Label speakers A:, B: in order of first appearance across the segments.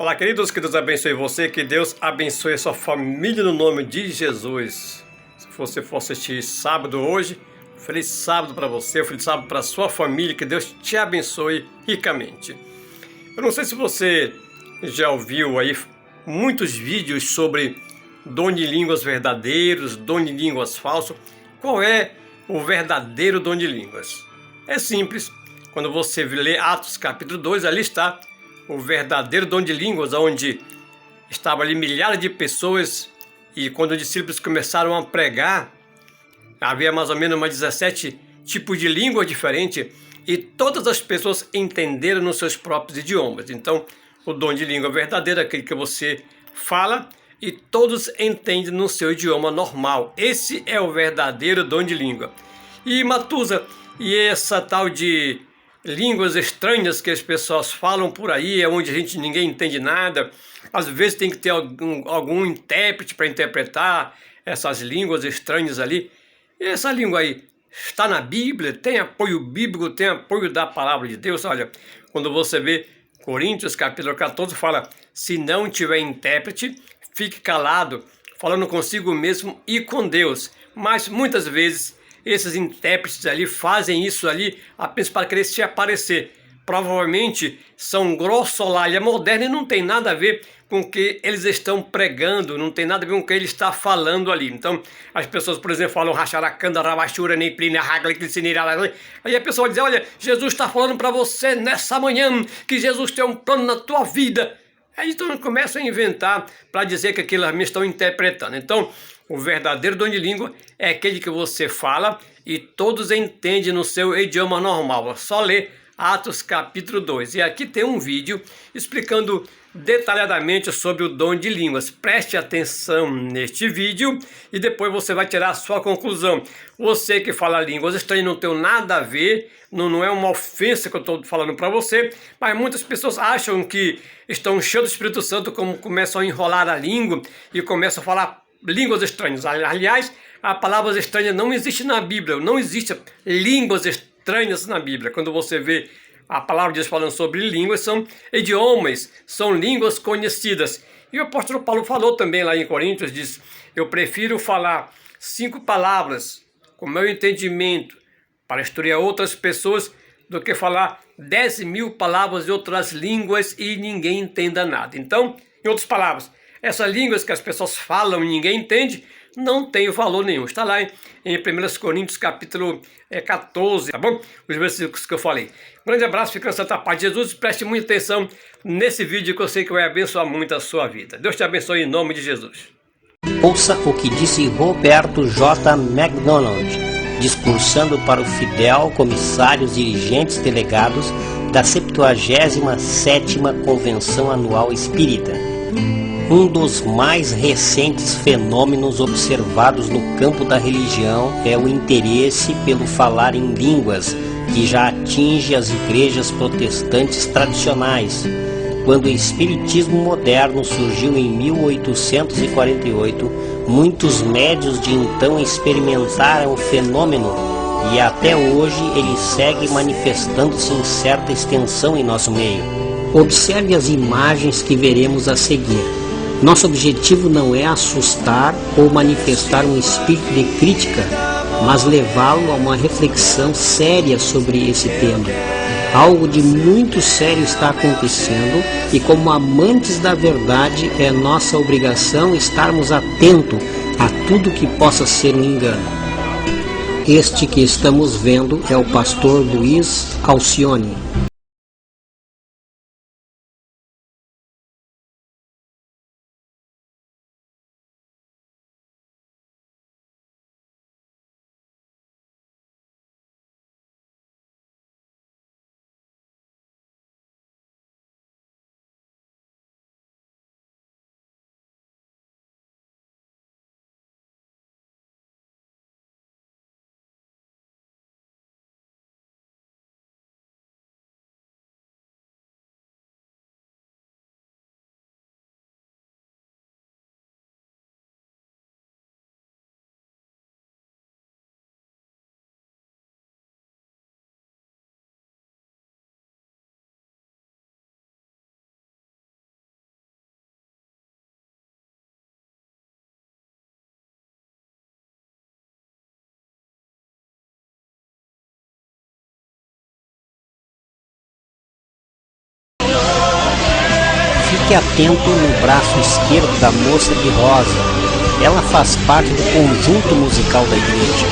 A: Fala, queridos, que Deus abençoe você, que Deus abençoe a sua família no nome de Jesus. Se você for assistir sábado hoje, feliz sábado para você, feliz sábado para a sua família, que Deus te abençoe ricamente. Eu não sei se você já ouviu aí muitos vídeos sobre dom de línguas verdadeiros, dom de línguas falsos. Qual é o verdadeiro dom de línguas? É simples, quando você lê Atos capítulo 2, ali está o verdadeiro dom de línguas, onde estavam ali milhares de pessoas, e quando os discípulos começaram a pregar, havia mais ou menos umas 17 tipos de língua diferentes, e todas as pessoas entenderam nos seus próprios idiomas. Então, o dom de língua verdadeiro é aquele que você fala e todos entendem no seu idioma normal. Esse é o verdadeiro dom de língua. E Matusa, e essa tal de línguas estranhas que as pessoas falam por aí, é onde ninguém entende nada. Às vezes tem que ter algum intérprete para interpretar essas línguas estranhas ali. E essa língua aí está na Bíblia, tem apoio bíblico, tem apoio da palavra de Deus. Olha, quando você vê Coríntios capítulo 14, fala: se não tiver intérprete, fique calado, falando consigo mesmo e com Deus. Mas muitas vezes esses intérpretes ali fazem isso ali apenas para querer se aparecer. Provavelmente são grossolália moderna e não tem nada a ver com o que eles estão pregando, não tem nada a ver com o que ele está falando ali. Então, as pessoas, por exemplo, falam racharacanda, ravachura, neplina, ragla, clicinira. Aí a pessoa diz: olha, Jesus está falando para você nessa manhã que Jesus tem um plano na tua vida. Aí então começam a inventar para dizer que aquilo me estão interpretando. Então, o verdadeiro dom de língua é aquele que você fala e todos entendem no seu idioma normal. É só ler Atos capítulo 2. E aqui tem um vídeo explicando detalhadamente sobre o dom de línguas. Preste atenção neste vídeo e depois você vai tirar a sua conclusão. Você que fala línguas estranhas não tem nada a ver, não é uma ofensa que eu estou falando para você, mas muitas pessoas acham que estão cheios do Espírito Santo, como começam a enrolar a língua e começam a falar línguas estranhas. Aliás, a palavra estranha não existe na Bíblia, não existe línguas estranhas na Bíblia. Quando você vê a palavra de Deus falando sobre línguas, são idiomas, são línguas conhecidas. E o apóstolo Paulo falou também lá em Coríntios, diz: eu prefiro falar 5 palavras com meu entendimento para instruir outras pessoas do que falar 10.000 palavras de outras línguas e ninguém entenda nada. Então, em outras palavras, essas línguas que as pessoas falam e ninguém entende, não tem valor nenhum. Está lá em 1 Coríntios capítulo 14, tá bom? Os versículos que eu falei. Um grande abraço, fica na santa paz de Jesus. Preste muita atenção nesse vídeo que eu sei que vai abençoar muito a sua vida. Deus te abençoe em nome de Jesus.
B: Ouça o que disse Roberto J. MacDonald, discursando para o fidel comissários dirigentes delegados da 77ª Convenção Anual Espírita. Um dos mais recentes fenômenos observados no campo da religião é o interesse pelo falar em línguas, que já atinge as igrejas protestantes tradicionais. Quando o espiritismo moderno surgiu em 1848, muitos médiuns de então experimentaram o fenômeno e até hoje ele segue manifestando-se em certa extensão em nosso meio. Observe as imagens que veremos a seguir. Nosso objetivo não é assustar ou manifestar um espírito de crítica, mas levá-lo a uma reflexão séria sobre esse tema. Algo de muito sério está acontecendo e, como amantes da verdade, é nossa obrigação estarmos atentos a tudo que possa ser um engano. Este que estamos vendo é o pastor Luiz Alcione. Fique atento no braço esquerdo da moça de rosa. Ela faz parte do conjunto musical da igreja.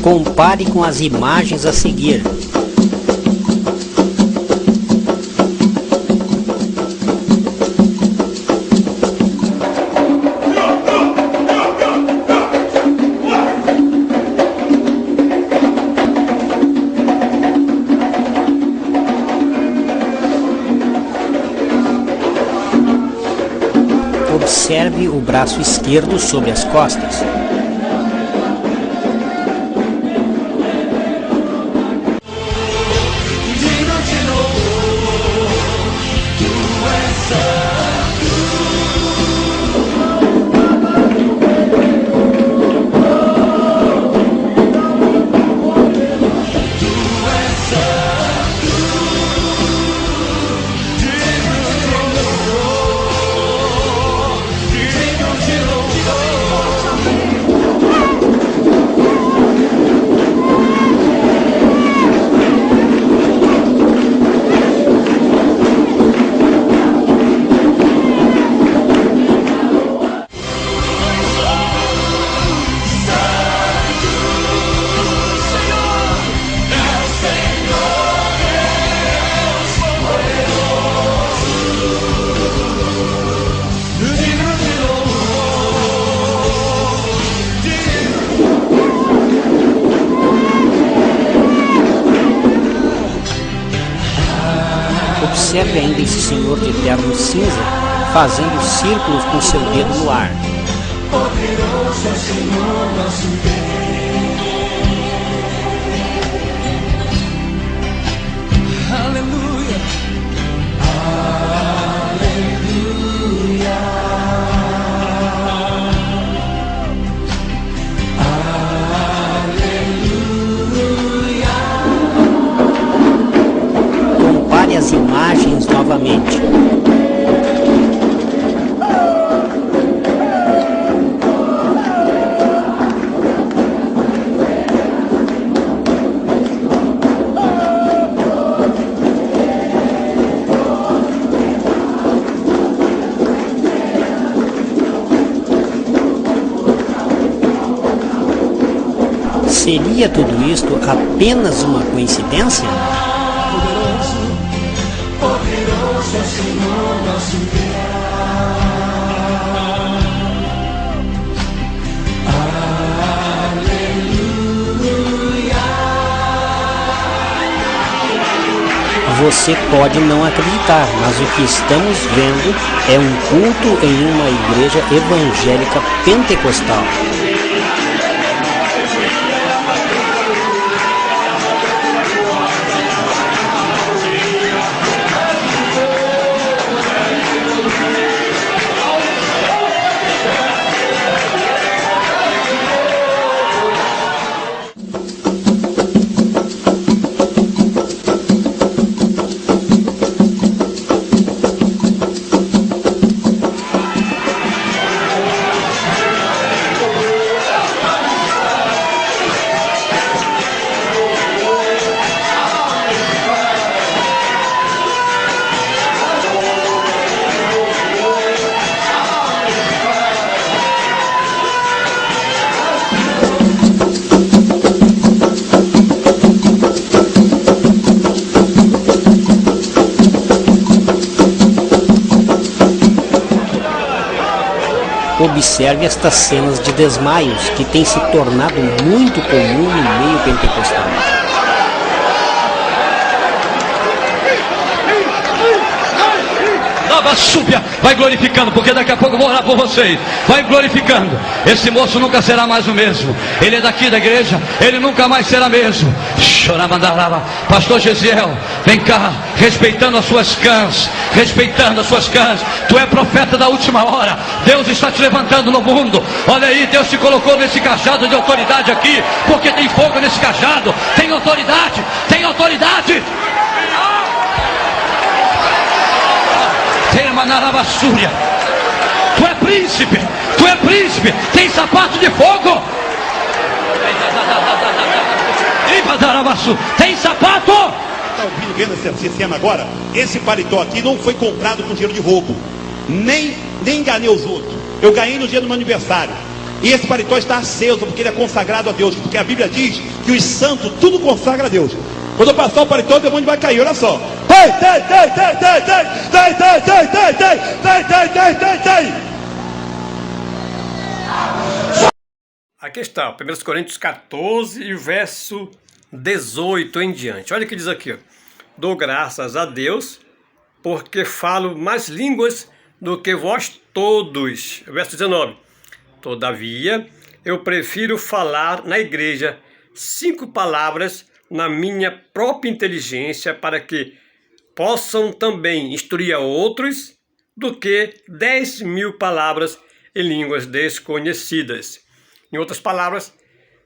B: Compare com as imagens a seguir. Observe o braço esquerdo sobre as costas. Observe ainda esse senhor de terno cinza fazendo círculos com seu dedo no ar.
C: Poderoso é o Senhor nosso Deus. Aleluia.
B: Compare as imagens novamente. Seria tudo isto apenas uma coincidência?
C: Poderoso é o Senhor nosso Deus. Aleluia.
B: Você pode não acreditar, mas o que estamos vendo é um culto em uma igreja evangélica pentecostal. Observe estas cenas de desmaios que têm se tornado muito comum no meio pentecostal.
D: Súbia, vai glorificando, porque daqui a pouco eu vou orar por vocês. Vai glorificando. Esse moço nunca será mais o mesmo. Ele é daqui da igreja, ele nunca mais será mesmo. Choramandarava. Pastor Gesiel, vem cá, respeitando as suas cãs, respeitando as suas cãs. Tu é profeta da última hora. Deus está te levantando no mundo. Olha aí, Deus te colocou nesse cajado de autoridade aqui, porque tem fogo nesse cajado. Tem autoridade, tem autoridade. Manarabassúria. Tu é príncipe, tem sapato de fogo. Tem sapato?
E: Está ouvindo, vendo esse cena agora? Esse paletó aqui não foi comprado com dinheiro de roubo. Nem enganei os outros. Eu ganhei no dia do meu aniversário. E esse paletó está aceso porque ele é consagrado a Deus. Porque a Bíblia diz que os santos tudo consagra a Deus. Quando eu passar o paletó, o demônio vai cair. Olha só.
A: Aqui está, 1 Coríntios 14 e o verso 18 em diante. Olha o que diz aqui, ó. Dou graças a Deus, porque falo mais línguas do que vós todos. Verso 19. Todavia, eu prefiro falar na igreja 5 palavras na minha própria inteligência, para que possam também instruir a outros, do que 10.000 palavras em línguas desconhecidas. Em outras palavras,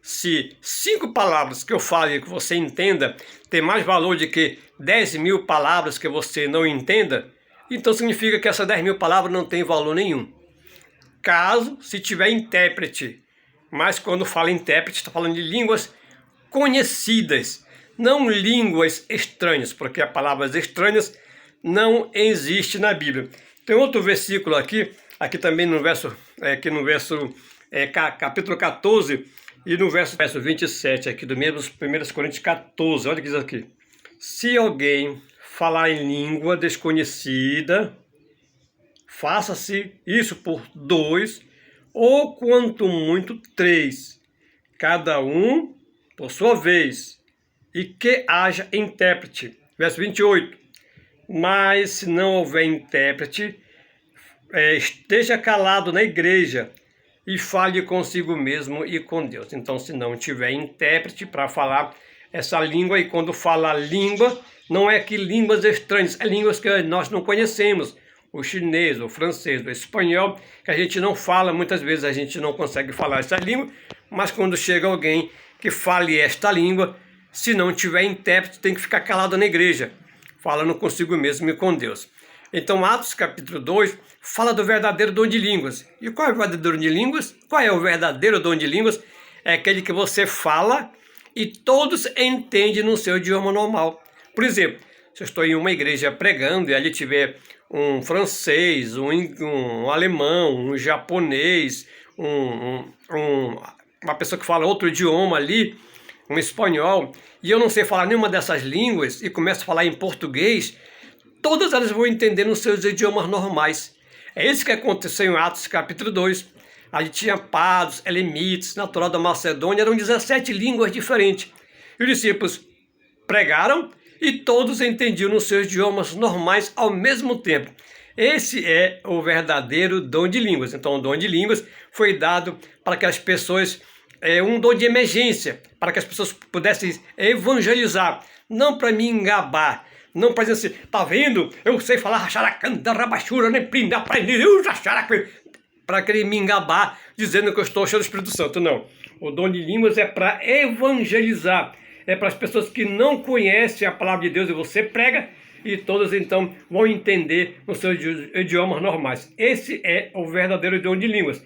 A: se 5 palavras que eu fale que você entenda tem mais valor do que 10.000 palavras que você não entenda, então significa que essas 10.000 palavras não têm valor nenhum. Caso se tiver intérprete, mas quando fala intérprete, está falando de línguas conhecidas, não línguas estranhas, porque as palavras estranhas não existem na Bíblia. Tem outro versículo aqui também no verso, capítulo 14, e no verso 27 aqui do mesmo 1 Coríntios 14, olha o que diz aqui. Se alguém falar em língua desconhecida, faça-se isso por 2, ou quanto muito 3, cada um por sua vez, e que haja intérprete. Verso 28. Mas se não houver intérprete, esteja calado na igreja e fale consigo mesmo e com Deus. Então, se não tiver intérprete para falar essa língua, e quando fala língua, não é que línguas estranhas, é línguas que nós não conhecemos. O chinês, o francês, o espanhol, que a gente não fala, muitas vezes a gente não consegue falar essa língua, mas quando chega alguém que fale esta língua, se não tiver intérprete, tem que ficar calado na igreja, falando consigo mesmo e com Deus. Então, Atos capítulo 2 fala do verdadeiro dom de línguas. E qual é o verdadeiro dom de línguas? Qual é o verdadeiro dom de línguas? É aquele que você fala e todos entendem no seu idioma normal. Por exemplo, se eu estou em uma igreja pregando e ali tiver um francês, um alemão, um japonês, uma pessoa que fala outro idioma ali, um espanhol, e eu não sei falar nenhuma dessas línguas e começo a falar em português, todas elas vão entender nos seus idiomas normais. É isso que aconteceu em Atos capítulo 2. Ali tinha pardos, elemites, natural da Macedônia, eram 17 línguas diferentes. E os discípulos pregaram e todos entendiam nos seus idiomas normais ao mesmo tempo. Esse é o verdadeiro dom de línguas. Então, o dom de línguas foi dado para que as pessoas, um dom de emergência, para que as pessoas pudessem evangelizar, não para me engabar, não para dizer assim, tá vendo? Eu sei falar racharacanda, rabachura, nem prinda, para querer me engabar dizendo que eu estou cheio do Espírito Santo. Não. O dom de línguas é para evangelizar. É para as pessoas que não conhecem a palavra de Deus e você prega e todas então vão entender nos seus idiomas normais. Esse é o verdadeiro dom de línguas.